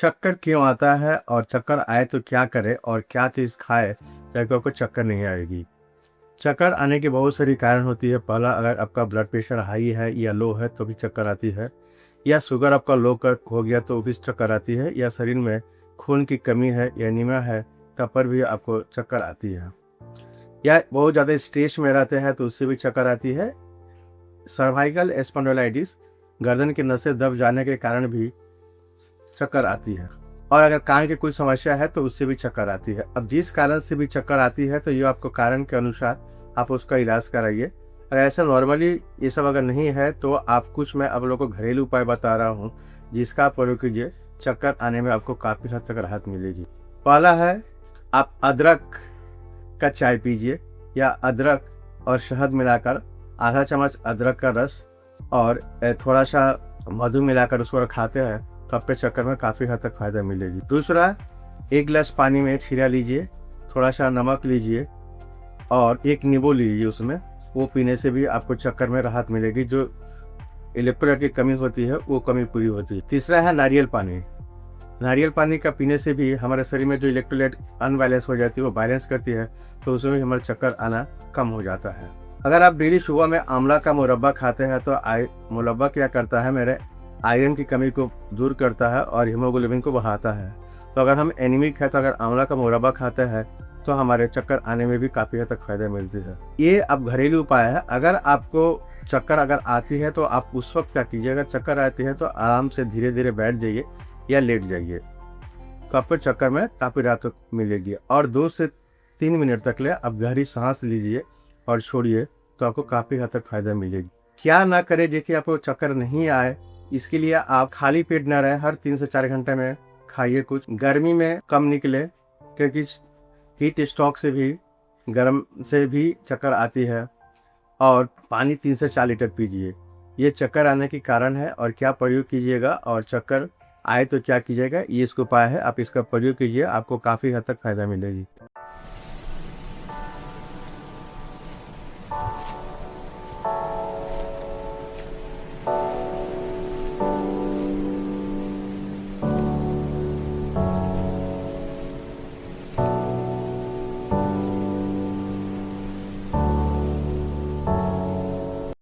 चक्कर क्यों आता है और चक्कर आए तो क्या करें और क्या चीज़ खाए ताकि आपको चक्कर नहीं आएगी। चक्कर आने की बहुत सारी कारण होती है। पहला, अगर आपका ब्लड प्रेशर हाई है या लो है तो भी चक्कर आती है, या शुगर आपका लो कर हो गया तो भी चक्कर आती है, या शरीर में खून की कमी है या एनीमिया है तब पर भी आपको चक्कर आती है, या बहुत ज़्यादा स्ट्रेस में रहते हैं तो उससे भी चक्कर आती है। सर्वाइकल स्पॉन्डिलाइटिस, गर्दन की नसें दब जाने के कारण भी चक्कर आती है, और अगर कान की कोई समस्या है तो उससे भी चक्कर आती है। अब जिस कारण से भी चक्कर आती है तो ये आपको कारण के अनुसार आप उसका इलाज कराइए। अगर ऐसा नॉर्मली ये सब अगर नहीं है तो आप कुछ मैं आप लोगों को घरेलू उपाय बता रहा हूँ जिसका आप प्रयोग कीजिए, चक्कर आने में आपको काफ़ी हद तक राहत मिलेगी। पहला है, आप अदरक का चाय पीजिए, या अदरक और शहद मिलाकर आधा चम्मच अदरक का रस और थोड़ा सा मधु मिलाकर उसको खाते हैं तो आपके चक्कर में काफ़ी हद तक फ़ायदा मिलेगी। दूसरा, 1 गिलास पानी में खीरा लीजिए, थोड़ा सा नमक लीजिए और 1 नींबू लीजिए उसमें, वो पीने से भी आपको चक्कर में राहत मिलेगी। जो इलेक्ट्रोलाइट की कमी होती है वो कमी पूरी होती है। तीसरा है नारियल पानी। नारियल पानी का पीने से भी हमारे शरीर में जो इलेक्ट्रोलाइट अनबैलेंस हो जाती है वो बैलेंस करती है, तो उसमें भी हमारा चक्कर आना कम हो जाता है। अगर आप डेली सुबह में आंवला का मुरब्बा खाते हैं तो मुरब्बा क्या करता है, मेरे आयरन की कमी को दूर करता है और हीमोग्लोबिन को बढ़ाता है। तो अगर हम एनीमिक है तो अगर आंवला का मुरब्बा खाते हैं तो हमारे चक्कर आने में भी काफ़ी हद तक फ़ायदा मिलती है। ये अब घरेलू उपाय है। अगर आपको चक्कर अगर आती है तो आप उस वक्त क्या कीजिएगा, चक्कर आती है तो आराम से धीरे धीरे बैठ जाइए या लेट जाइए, तो आपको चक्कर में काफ़ी राहत मिलेगी। और 2 से 3 मिनट तक ले आप गहरी सांस लीजिए और छोड़िए, तो आपको काफ़ी हद तक फ़ायदा मिलेगी। क्या ना करें देखिए आपको चक्कर नहीं आए, इसके लिए आप खाली पेट ना रहें, हर 3 से 4 घंटे में खाइए कुछ। गर्मी में कम निकले क्योंकि हीट स्ट्रोक से भी, गर्म से भी चक्कर आती है। और पानी 3 से 4 लीटर पीजिए। ये चक्कर आने के कारण है। और क्या प्रयोग कीजिएगा और चक्कर आए तो क्या कीजिएगा, ये इसका उपाय है। आप इसका प्रयोग कीजिए, आपको काफ़ी हद तक फ़ायदा मिलेगी।